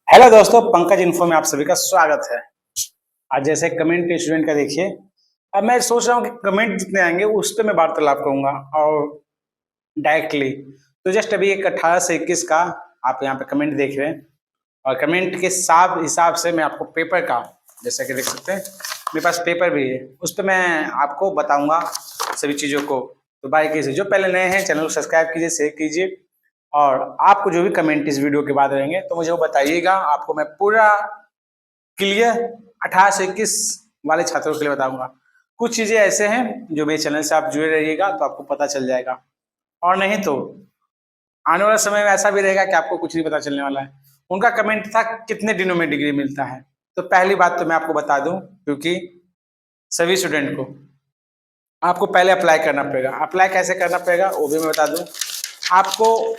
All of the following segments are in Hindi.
हेलो दोस्तों, पंकज इन्फो में आप सभी का स्वागत है। आज जैसे कमेंट स्टूडेंट का देखिए, अब मैं सोच रहा हूँ कि कमेंट जितने आएंगे उस पर मैं वार्तालाप करूंगा और डायरेक्टली। तो जस्ट अभी एक 18 से 21 का आप यहाँ पे कमेंट देख रहे हैं और कमेंट के साथ हिसाब से मैं आपको पेपर का, जैसा कि देख सकते हैं मेरे पास पेपर भी है, उस पर मैं आपको बताऊंगा सभी चीज़ों को। तो बारीकी से, जो पहले नए हैं चैनल को सब्सक्राइब कीजिए, शेयर कीजिए और आपको जो भी कमेंट इस वीडियो के बाद रहेंगे तो मुझे वो बताइएगा। आपको मैं पूरा क्लियर 18 से 21 वाले छात्रों के लिए बताऊंगा। कुछ चीजें ऐसे हैं जो मेरे चैनल से आप जुड़े रहिएगा तो आपको पता चल जाएगा, और नहीं तो आने वाले समय में ऐसा भी रहेगा कि आपको कुछ नहीं पता चलने वाला है। उनका कमेंट था कितने दिनों में डिग्री मिलता है। तो पहली बात तो मैं आपको बता दूं, क्योंकि सभी स्टूडेंट को आपको पहले अप्लाई करना पड़ेगा। अप्लाई कैसे करना पड़ेगा वो भी मैं बता दूं आपको।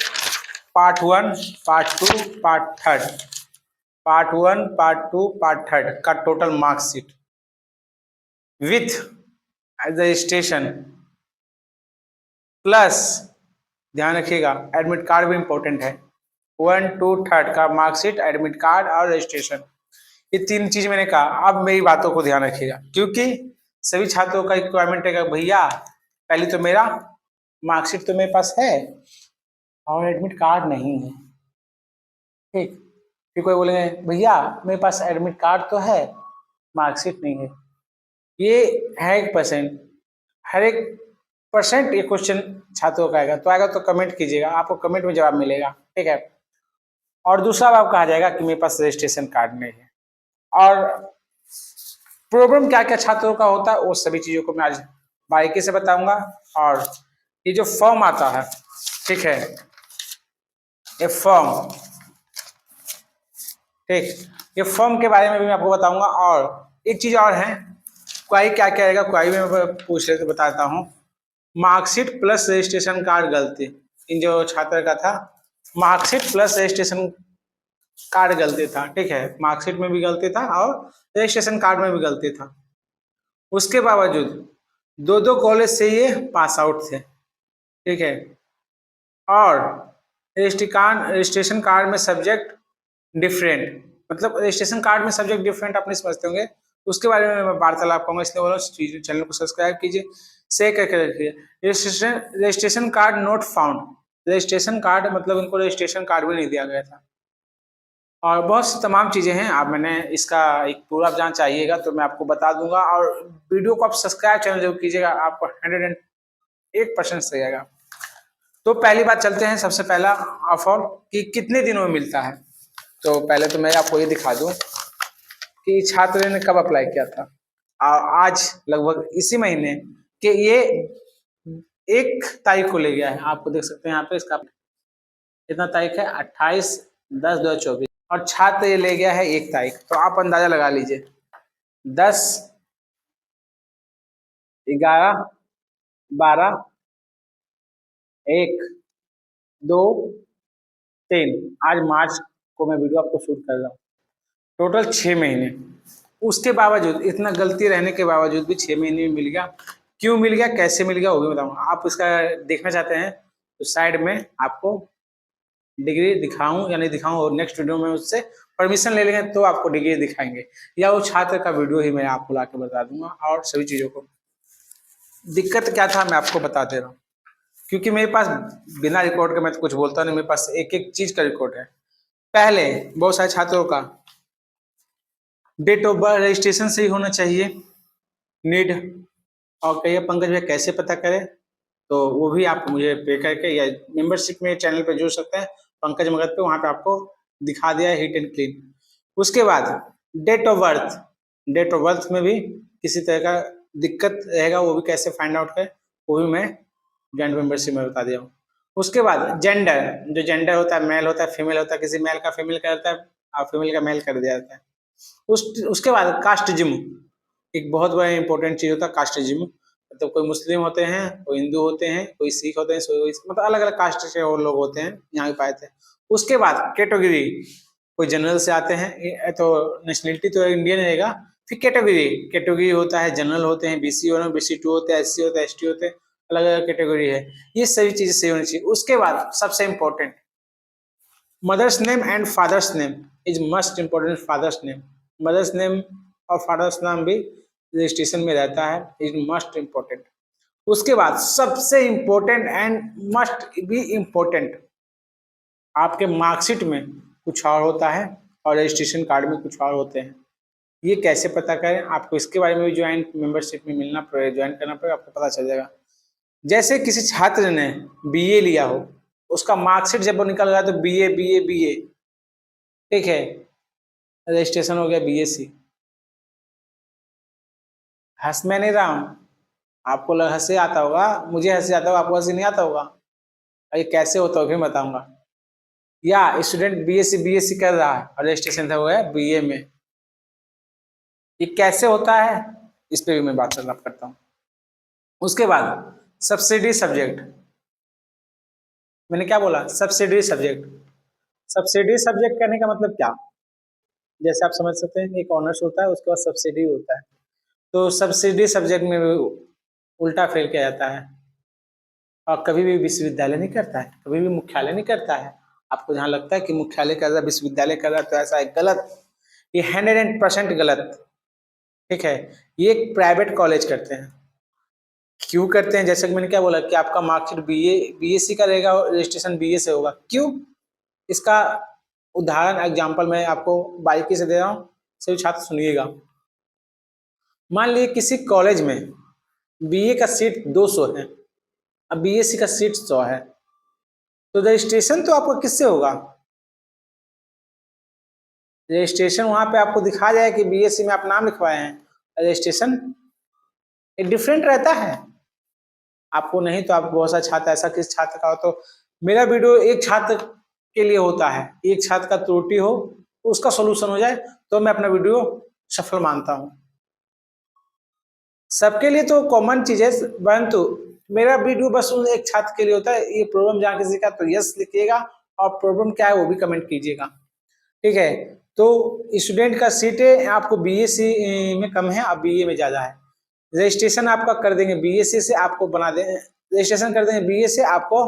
Part 1, part 2, part 3, part 1, part 2, part 3 का total marksheet with registration plus, ध्यान रखिएगा एडमिट कार्ड भी इंपॉर्टेंट है। 1, 2, 3 का मार्कशीट, एडमिट कार्ड और रजिस्ट्रेशन, ये तीन चीज मैंने कहा। अब मेरी बातों को ध्यान रखिएगा, क्योंकि सभी छात्रों का रिक्वायरमेंट है कि भैया पहले तो मेरा मार्कशीट तो मेरे पास है और एडमिट कार्ड नहीं है। ठीक, फिर कोई बोलेंगे भैया मेरे पास एडमिट कार्ड तो है, मार्कशीट नहीं है। ये है 1%, हर 1% ये क्वेश्चन छात्रों का आएगा। तो आएगा तो कमेंट कीजिएगा, आपको कमेंट में जवाब मिलेगा, ठीक है। और दूसरा बात कहा जाएगा कि मेरे पास रजिस्ट्रेशन कार्ड नहीं है। और प्रॉब्लम क्या क्या छात्रों का होता है वो सभी चीजों को मैं आज बारीकी से बताऊंगा। और ये जो फॉर्म आता है, ठीक है, ये फॉर्म, ठीक, ये फॉर्म के बारे में भी मैं आपको बताऊंगा। और एक चीज और है, क्वारी क्या क्या आएगा, क्वारी में मैं पूछ रहे तो बताता हूँ। मार्कशीट प्लस रजिस्ट्रेशन कार्ड गलती, इन जो छात्र का था मार्कशीट प्लस रजिस्ट्रेशन कार्ड गलती था, ठीक है, मार्कशीट में भी गलती था और रजिस्ट्रेशन कार्ड में भी गलती था। उसके बावजूद दो दो कॉलेज से ये पास आउट थे, ठीक है। और रजिस्ट्रेशन कार्ड में सब्जेक्ट डिफरेंट, मतलब रजिस्ट्रेशन कार्ड में सब्जेक्ट डिफरेंट अपने समझते होंगे, उसके बारे में मैं वार्तालाप करूंगा। इसलिए बोलो चैनल को सब्सक्राइब कीजिए, शेयर करके रखिए। Registration card not found, registration card मतलब इनको रजिस्ट्रेशन कार्ड भी नहीं दिया गया था। और बहुत सी तमाम चीजें हैं। आप मैंने इसका एक पूरा जान चाहिएगा तो मैं आपको बता दूंगा। और वीडियो को आप सब्सक्राइब चैनल जरूर कीजिएगा, आपको 101% सही आएगा। तो पहली बात चलते हैं, सबसे पहला ऑफर कि कितने दिनों में मिलता है। तो पहले तो मैं आपको ये दिखा दूं कि छात्र ने कब अप्लाई किया था। आज लगभग इसी महीने के ये 1 तारीख को ले गया है। आपको देख सकते हैं यहाँ पे, इसका कितना तारीख है, 28/10/2024, और छात्र ये ले गया है 1 तारीख। तो आप अंदाजा लगा लीजिए, 10, 11, 12, 1, 2, 3, आज मार्च को मैं वीडियो आपको शूट कर रहा हूँ। टोटल 6 महीने। उसके बावजूद, इतना गलती रहने के बावजूद भी 6 महीने में मिल गया। क्यों मिल गया, कैसे मिल गया वो भी बताऊंगा। आप इसका देखना चाहते हैं तो साइड में आपको डिग्री दिखाऊं या नहीं दिखाऊं, और नेक्स्ट वीडियो में उससे परमिशन ले लेंगे तो आपको डिग्री दिखाएंगे, या वो छात्र का वीडियो ही मैं आपको ला के बता दूंगा। और सभी चीज़ों को, दिक्कत क्या था मैं आपको बता दे रहा हूँ, क्योंकि मेरे पास बिना रिकॉर्ड के मैं तो कुछ बोलता नहीं, मेरे पास एक एक चीज का रिकॉर्ड है। पहले बहुत सारे छात्रों का डेट ऑफ बर्थ रजिस्ट्रेशन से ही होना चाहिए, नीड। और कहिए पंकज भैया कैसे पता करें, तो वो भी आप मुझे पे करके या मेंबरशिप में चैनल पे जुड़ सकते हैं, पंकज मगध पे, वहां पे आपको दिखा दिया है हिट एंड क्लीन। उसके बाद date of birth, date of birth में भी किसी तरह का दिक्कत रहेगा, वो भी कैसे फाइंड आउट करें वो भी मैं जॉइंट मेंबरशिप में बता दिया हूँ। उसके बाद जेंडर, जो जेंडर होता है, मेल होता है, फीमेल होता है, किसी मेल का फीमेल का होता है और फीमेल का मेल कर दिया जाता है। उसके बाद कास्टिज्म, एक बहुत बड़ा इंपॉर्टेंट चीज होता है कास्टिज्म। मतलब कोई मुस्लिम होते हैं, कोई हिंदू होते हैं, कोई सिख होते हैं, मतलब अलग अलग कास्ट के और लोग होते हैं, यहाँ पाए थे। उसके बाद कैटेगरी, कोई जनरल से आते हैं, तो नेशनलिटी तो इंडियन रहेगा। फिर कैटेगरी, कैटेगरी होता है, जनरल होते हैं, बीसी होते हैं, BC2 होते हैं, SC होते हैं, ST होते हैं, अलग अलग कैटेगरी है। ये सभी चीजें सही होनी चाहिए। उसके बाद सबसे important mother's name and father's name is must important. Father's name, mother's name और फादर्स नाम भी रजिस्ट्रेशन में रहता है, इज मस्ट इम्पोर्टेंट। उसके बाद सबसे important and must be important, आपके मार्कशीट में कुछ और होता है और रजिस्ट्रेशन कार्ड में कुछ और होते हैं। ये कैसे पता करें, आपको इसके बारे में भी ज्वाइंट मेंबरशिप में मिलना पड़ेगा, ज्वाइन करना पड़ेगा, आपको पता चल जाएगा। जैसे किसी छात्र ने बीए लिया हो, उसका मार्कशीट जब वो निकल रहा है तो बीए बीए बीए, ठीक है, रजिस्ट्रेशन हो गया बीएससी। हंस मैं नहीं रहा हूँ, आपको हंसी आता होगा, मुझे हंसी आता होगा, आपको हंसी नहीं आता होगा। ये कैसे होता है फिर बताऊंगा। या स्टूडेंट बीएससी कर रहा है और रजिस्ट्रेशन हुआ है बीए में, ये कैसे होता है, इस पे भी मैं बात करता हूँ। उसके बाद सब्सिडी सब्जेक्ट, मैंने क्या बोला, सब्सिडी सब्जेक्ट। सब्सिडी सब्जेक्ट कहने का मतलब क्या, जैसे आप समझ सकते हैं एक ऑनर्स होता है, उसके बाद सब्सिडी होता है। तो सब्सिडी सब्जेक्ट में उल्टा फेल किया जाता है और कभी भी विश्वविद्यालय नहीं करता है, कभी भी मुख्यालय नहीं करता है। आपको जहाँ लगता है कि मुख्यालय कर रहा है, विश्वविद्यालय कर रहा है, तो ऐसा है, गलत। ये 100% गलत, ठीक है। ये एक प्राइवेट कॉलेज करते हैं। क्यों करते हैं, जैसे कि मैंने क्या बोला कि आपका मार्कशीट बीएससी का रहेगा और रजिस्ट्रेशन बीए से होगा। क्यों, इसका उदाहरण एग्जांपल मैं आपको बारीकी से दे रहा हूँ, सभी छात्र सुनिएगा। मान लीजिए किसी कॉलेज में बीए का सीट 200 है, अब बीएससी का सीट 100 है, तो रजिस्ट्रेशन तो आपका किससे होगा, रजिस्ट्रेशन वहां पे आपको दिखा जाए कि बीएससी में आप नाम लिखवाए हैं, रजिस्ट्रेशन एक डिफरेंट रहता है। आपको नहीं तो आप बहुत सा छात्र, ऐसा किस छात्र का हो, तो मेरा वीडियो एक छात्र के लिए होता है, एक छात्र का त्रुटि हो उसका सोल्यूशन हो जाए तो मैं अपना वीडियो सफल मानता हूं। सबके लिए तो कॉमन चीज है, परंतु मेरा वीडियो बस उन एक छात्र के लिए होता है। ये प्रॉब्लम जहाँ किसी का तो यस लिखिएगा और प्रॉब्लम क्या है वो भी कमेंट कीजिएगा, ठीक है। तो स्टूडेंट का सीटें आपको बीएससी में कम है और बीए में ज्यादा है। रजिस्ट्रेशन आपका कर देंगे बीएससी से, आपको बना देंगे, रजिस्ट्रेशन कर देंगे बीए से, आपको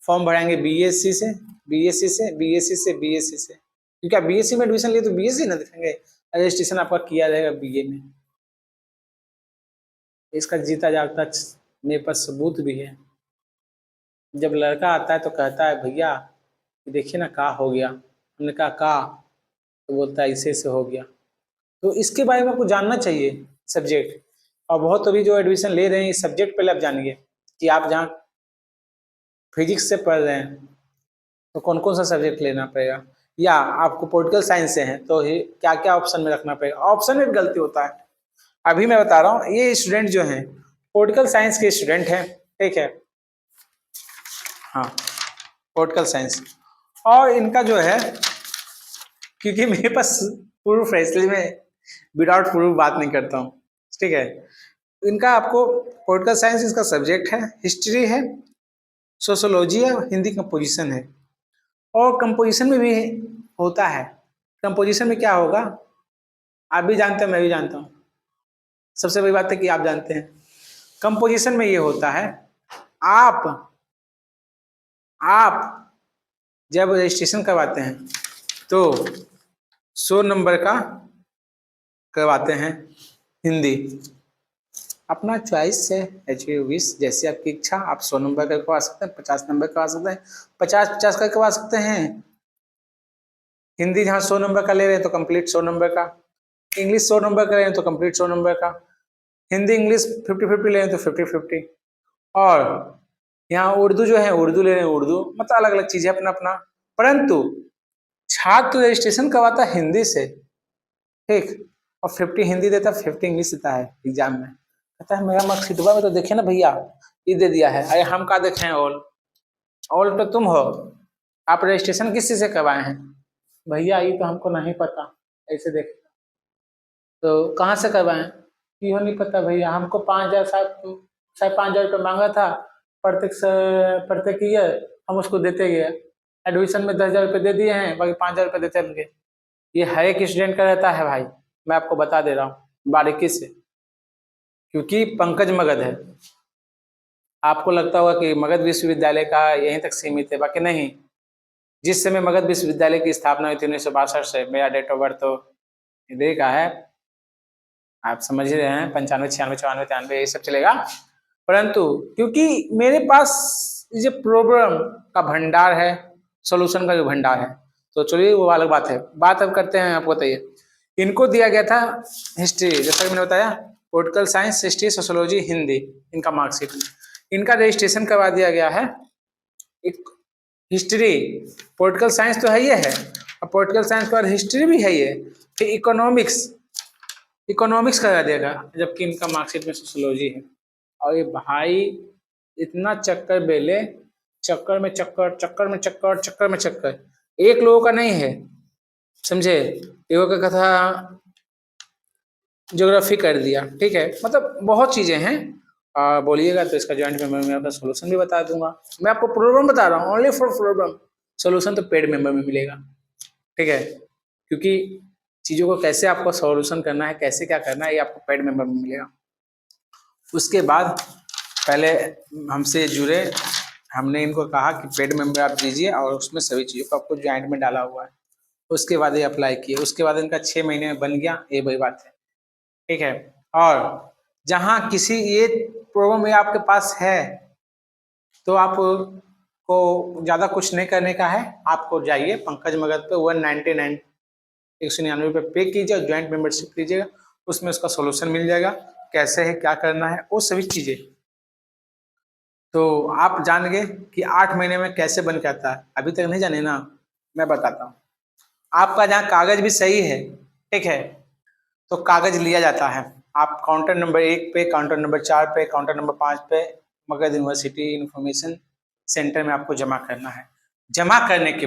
फॉर्म भराएंगे बीएससी से, बीएससी से, बीएससी से, बीएससी से, क्योंकि आप बीएससी में एडमिशन लिए तो बीएससी ना दिखेंगे, रजिस्ट्रेशन आपका किया जाएगा बीए में। इसका जीता जागता मेरे पास सबूत भी है। जब लड़का आता है तो कहता है भैया देखिए ना का हो गया, हमने कहा का, तो बोलता है इसे से हो गया। तो इसके बारे में आपको जानना चाहिए सब्जेक्ट। और बहुत अभी जो एडमिशन ले रहे हैं इस सब्जेक्ट पहले आप जानिए कि आप जहाँ फिजिक्स से पढ़ रहे हैं तो कौन कौन सा सब्जेक्ट लेना पड़ेगा, या आपको पॉलिटिकल साइंस से हैं तो क्या क्या ऑप्शन में रखना पड़ेगा। ऑप्शन में भी गलती होता है। अभी मैं बता रहा हूँ, ये स्टूडेंट जो हैं पॉलिटिकल साइंस के स्टूडेंट हैं, ठीक है, हाँ पॉलिटिकल साइंस, और इनका जो है, क्योंकि मेरे पास प्रूफ है इसलिए मैं विदाउट प्रूफ बात नहीं करता हूँ, ठीक है। इनका आपको पॉलिटिकल साइंस इसका सब्जेक्ट है, हिस्ट्री है, सोशोलॉजी है, हिंदी कंपोजिशन है। और कंपोजिशन में भी होता है। कंपोजिशन में क्या होगा, आप भी जानते हैं मैं भी जानता हूँ, सबसे बड़ी बात है कि आप जानते हैं। कंपोजिशन में ये होता है, आप जब रजिस्ट्रेशन करवाते हैं तो 100 नंबर का करवाते हैं हिंदी, अपना चॉइस है, विश जैसी आपकी इच्छा, आप 100 नंबर का करवा सकते हैं, 50 नंबर करवा सकते हैं, 50-50 का करवा सकते हैं। हिंदी जहाँ 100 नंबर का ले रहे हैं तो कंप्लीट 100 नंबर का, इंग्लिश 100 नंबर का ले रहे हैं तो कंप्लीट 100 नंबर का, हिंदी इंग्लिश 50-50 ले रहे हैं तो 50-50, और यहाँ उर्दू जो है उर्दू ले रहे हैं उर्दू, मतलब अलग अलग चीजें अपना अपना। परंतु छात्र रजिस्ट्रेशन करवाता है हिंदी से, ठीक, और 50 हिंदी देता है, 50 इंग्लिश देता है एग्जाम में, कहता है मेरा मार्कशीटवा में तो देखे ना भैया ये दे दिया है। अरे हम का देखे हैं, ऑल तो तुम हो, आप रजिस्ट्रेशन किस चीज से करवाए हैं, भैया ये तो हमको नहीं पता, ऐसे देख, तो कहाँ से करवाएं, क्यों नहीं पता भैया, हमको 5,000 शायद 5,000 रुपये मांगा था प्रत्येक ईयर, हम उसको देते गए, एडमिशन में 10,000 रुपये दे दिए हैं, बाकी 5,000 रुपये देते रहेंगे। ये हर एक स्टूडेंट का रहता है भाई, मैं आपको बता दे रहा हूँ बारीकी से, क्योंकि पंकज मगध है। आपको लगता होगा कि मगध विश्वविद्यालय का यहीं तक सीमित है, बाकी नहीं, जिस समय मगध विश्वविद्यालय की स्थापना हुई थी 1962 से। मेरा डेट ऑफ बर्थ तो इधर का है, आप समझ ही रहे हैं, 95, 96, 94, 93 ये सब चलेगा। परंतु क्योंकि मेरे पास ये प्रॉब्लम का भंडार है, सॉल्यूशन का जो भंडार है, तो चलिए वो अलग बात है। बात अब करते हैं, आपको बताइए, इनको दिया गया था हिस्ट्री, जैसा कि मैंने बताया, political science, history, sociology, Hindi, इनका मार्कशीट। इनका रजिस्ट्रेशन करवा दिया गया है। एक हिस्ट्री, पॉलिटिकल साइंस तो है ही है, और पॉलिटिकल साइंस के बाद हिस्ट्री भी है ये, फिर इकोनॉमिक्स करा देगा, जबकि इनका मार्कशीट में सोशियोलॉजी है। और ये भाई इतना चक्कर बेले, चक्कर में चक्कर, चक्कर में चक्कर, चक्कर में चक्कर, एक लोगों का नहीं है, समझे। एगो का था ज्योग्राफी कर दिया, ठीक है, मतलब बहुत चीजें हैं। बोलिएगा तो इसका जॉइंट मेंबर में आपका सोल्यूशन भी बता दूंगा। मैं आपको प्रॉब्लम बता रहा हूँ, ओनली फॉर प्रॉब्लम, सोल्यूशन तो पेड मेंबर में मिलेगा, ठीक है, क्योंकि चीजों को कैसे आपको सॉल्यूशन करना है, कैसे क्या करना है, ये आपको पेड मेंबर में मिलेगा। उसके बाद पहले हमसे जुड़े, हमने इनको कहा कि पेड मेंबर आप दीजिए, और उसमें सभी चीज़ों को आपको ज्वाइंट में डाला हुआ है। उसके बाद ये अप्लाई किए, उसके बाद इनका 6 महीने में बन गया, ये वही बात है, ठीक है। और जहाँ किसी ये प्रॉब्लम ये आपके पास है, तो आपको ज़्यादा कुछ नहीं करने का है, आपको जाइए पंकज मगध पे 199 199 पे पे कीजिए और ज्वाइंट मेंबरशिप लीजिएगा, उसमें उसका सोल्यूशन मिल जाएगा, कैसे है, क्या करना है, वो सभी चीज़ें तो आप जान गए कि 8 महीने में कैसे बन के आता है। अभी तक नहीं जाने ना, मैं बताता हूँ। आपका जहाँ कागज भी सही है, ठीक है, तो कागज लिया जाता है। आप काउंटर नंबर 1 पे, काउंटर नंबर 4 पे, काउंटर नंबर 5 पे मगध यूनिवर्सिटी इंफॉर्मेशन सेंटर में आपको जमा करना है। जमा करने के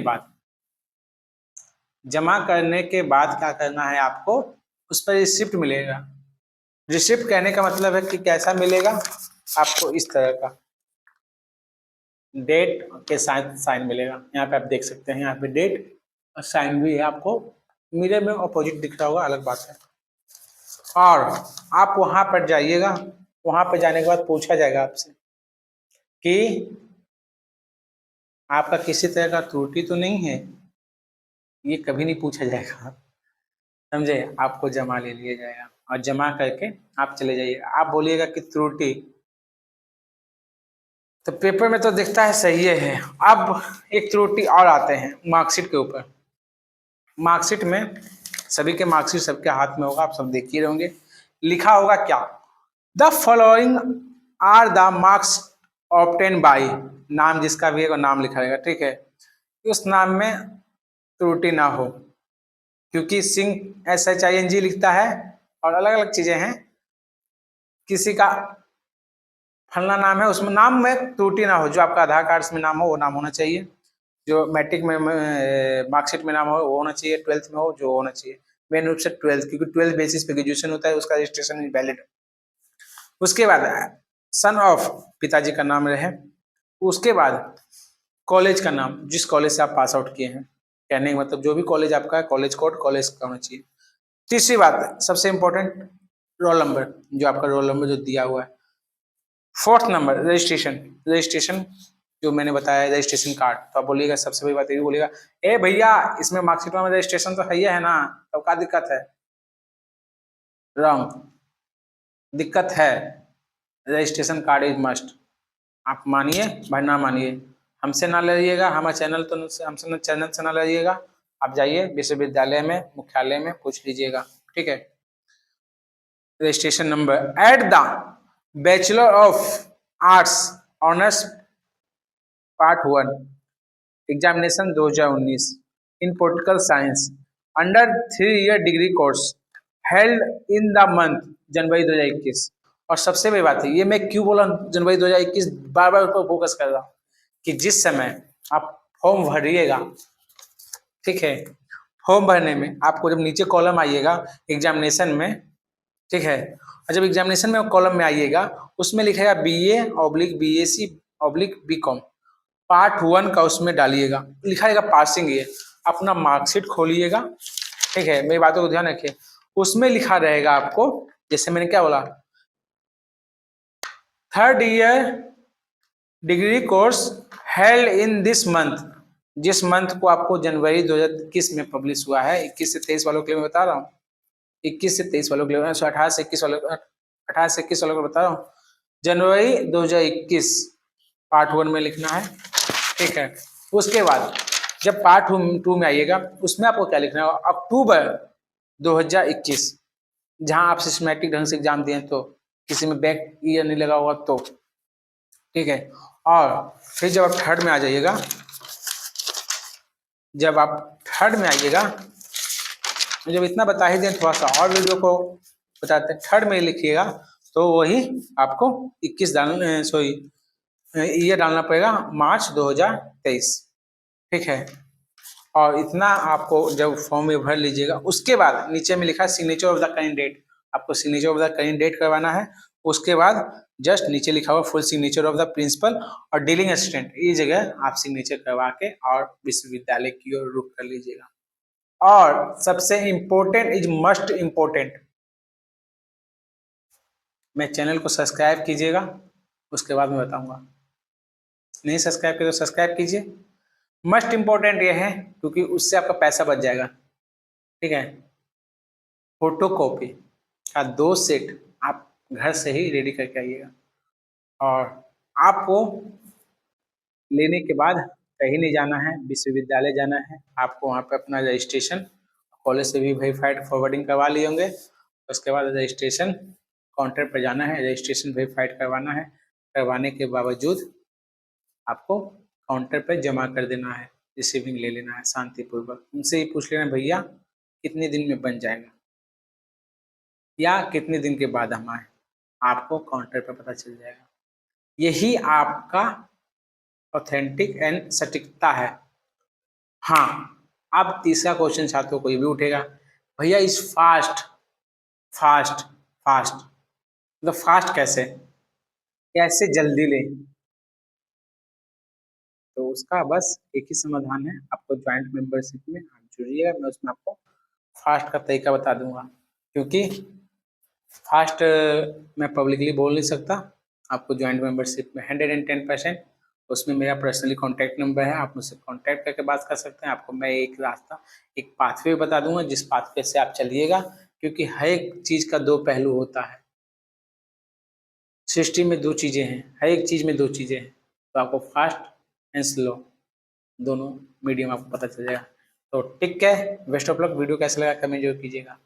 बाद क्या करना है आपको, उस पर रिसिप्ट मिलेगा। रिसिप्ट कहने का मतलब है कि कैसा मिलेगा आपको, इस तरह का डेट के साथ साइन मिलेगा। यहाँ पे आप देख सकते हैं, यहाँ पे डेट और साइन भी है, आपको मिरर में अपोजिट दिख रहा होगा, अलग बात है। और आप वहां पर जाइएगा, वहां पर जाने के बाद पूछा जाएगा आपसे कि आपका किसी तरह का त्रुटि तो नहीं है, ये कभी नहीं पूछा जाएगा, समझे। आपको जमा ले लिया जाएगा और जमा करके आप चले जाइएगा। आप बोलिएगा कि त्रुटि, तो पेपर में तो दिखता है सही है। अब एक त्रुटि और आते हैं मार्कशीट के ऊपर। मार्कशीट में सभी के मार्कशीट सबके हाथ में होगा, आप सब देख ही रहोगे, लिखा होगा क्या, the following are the marks obtain by, नाम जिसका भी है वो नाम लिखा रहेगा, ठीक है। उस नाम में त्रुटि ना हो, क्योंकि सिंह SHING लिखता है और अलग अलग चीजें हैं, किसी का फलना नाम है, उसमें नाम में त्रुटि ना हो। जो आपका आधार कार्ड में नाम हो वो नाम होना चाहिए, जो मैट्रिक में मार्कशीट में नाम हो वो होना चाहिए, 12th में हो जो होना चाहिए, मेन रूप से 12th, क्योंकि 12th बेसिस पे ग्रेजुएशन होता है, उसका रजिस्ट्रेशन इनवैलिड। उसके बाद सन ऑफ, पिताजी का नाम रहे। उसके बाद कॉलेज का नाम, जिस कॉलेज से आप पास आउट किए हैं, कहने का मतलब जो भी कॉलेज आपका है, कॉलेज कोड कॉलेज का होना चाहिए। तीसरी बात सबसे इंपॉर्टेंट, रोल नंबर, जो आपका रोल नंबर जो दिया हुआ है। फोर्थ नंबर रजिस्ट्रेशन जो मैंने बताया, रजिस्ट्रेशन कार्ड। तो आप बोलिएगा, सबसे बड़ी बात ये बोलिएगा, ए भैया इसमें मार्कशीट में रजिस्ट्रेशन तो है ही है ना, तो क्या दिक्कत है। रॉन्ग, दिक्कत है, रजिस्ट्रेशन कार्ड इज मस्ट। आप मानिए भाई ना मानिए, हमसे ना लड़िएगा, हमारे चैनल तो हमसे चैनल से ना लड़िएगा, आप जाइए विश्वविद्यालय में मुख्यालय में पूछ लीजिएगा, ठीक है। Registration number at the bachelor of arts honours part 1 examination 2019 in political science under 3 year degree course held in the month January 2021। और सबसे बड़ी बात है, ये मैं क्यों बोला जनवरी 2021, बार बार ऊपर फोकस कर रहा हूँ, कि जिस समय आप फॉर्म भरिएगा, ठीक है, फॉर्म भरने में आपको जब नीचे कॉलम आइएगा एग्जामिनेशन में, ठीक है, और जब एग्जामिनेशन में कॉलम में आइएगा, उसमें लिखेगा BA/BSc/BCom पार्ट 1 का, उसमें डालिएगा, लिखा रहेगा पासिंग ईयर। अपना मार्कशीट खोलिएगा, ठीक है, मेरी बातों को ध्यान रखिए, उसमें लिखा रहेगा आपको, जैसे मैंने क्या बोला, 3rd year degree course held in this month, जिस मंथ को आपको जनवरी 2021 में पब्लिश हुआ है, 21 से 23 वालों के लिए मैं बता रहा हूँ, 21 से 23 वालों के लिए, 18 से 21 वालों, 18 से 21 वालों को बता रहा हूँ, जनवरी 2021 पार्ट 1 में लिखना है, ठीक है। उसके बाद जब पार्ट 2 में आइएगा, उसमें आपको क्या लिखना है, अक्टूबर 2021, जहां आप सिस्टमैटिक ढंग से एग्जाम दिए तो, किसी में बैक ईयर नहीं लगा होगा तो, ठीक है। और फिर जब आप थर्ड में आ जाइएगा, जब आप थर्ड में आइएगा, जब इतना बता ही दें, थोड़ा सा और वीडियो को बताते हैं, थर्ड में लिखिएगा तो वही आपको 21 डालना, सॉरी ईयर डालना पड़ेगा, मार्च 2023, ठीक है। और इतना आपको जब फॉर्म में भर लीजिएगा, उसके बाद नीचे में लिखा है सिग्नेचर ऑफ द कैंडिडेट, आपको सिग्नेचर ऑफ द कैंडिडेट करवाना है। उसके बाद जस्ट नीचे लिखा हुआ full signature of the principal और डीलिंग असिस्टेंट, ये जगह आप सिग्नेचर करवा के और विश्वविद्यालय की ओर रुख कर लीजिएगा। और सबसे इम्पोर्टेंट इज मस्ट इम्पोर्टेंट, मैं चैनल को सब्सक्राइब कीजिएगा, उसके बाद मैं बताऊंगा। नहीं सब्सक्राइब किया तो सब्सक्राइब कीजिए। मस्ट इम्पोर्टेंट ये है क्योंकि उससे आपका पैसा बच जाएगा, ठीक है। फोटो कॉपी का 2 सेट आप घर से ही रेडी करके आइएगा, और आपको लेने के बाद कहीं नहीं जाना है, विश्वविद्यालय जाना है। आपको वहाँ पे अपना रजिस्ट्रेशन कॉलेज से भी वेरीफाइड फॉरवर्डिंग करवा लिए होंगे, उसके बाद रजिस्ट्रेशन काउंटर पर जाना है, रजिस्ट्रेशन वेरीफाइड करवाना है, करवाने के बावजूद आपको काउंटर पर जमा कर देना है, रिसीविंग ले लेना है शांतिपूर्वक। उनसे ही पूछ लेना भैया कितने दिन में बन जाएगा या कितने दिन के बाद हम आए, आपको काउंटर पर पता चल जाएगा। यही आपका ऑथेंटिक एंड सटीकता है। हाँ, अब तीसरा क्वेश्चन छात्रों को ये भी उठेगा, भैया इस फास्ट फास्ट फास्ट मतलब फास्ट कैसे, कैसे जल्दी लें? तो उसका बस एक ही समाधान है, आपको ज्वाइंट मेंबरशिप में आप जुड़िएगा, मैं उसमें आपको फास्ट का तरीका बता दूंगा। क्योंकि फास्ट मैं पब्लिकली बोल नहीं सकता, आपको ज्वाइंट मेंबरशिप में 110%, उसमें मेरा पर्सनली कॉन्टैक्ट नंबर है, आप मुझसे कॉन्टैक्ट करके बात कर सकते हैं। आपको मैं एक रास्ता, एक पाथवे बता दूंगा, जिस पाथवे से आप चलिएगा, क्योंकि हर एक चीज़ का 2 पहलू होता है। सृष्टि में 2 चीज़ें हैं, हर एक चीज़ में 2 चीज़ें हैं, तो आपको फास्ट एंड स्लो दोनों मीडियम आपको पता चल जाएगा। तो ठीक है, बेस्ट ऑफ लक। वीडियो कैसा लगा कमेंट जरूर कीजिएगा।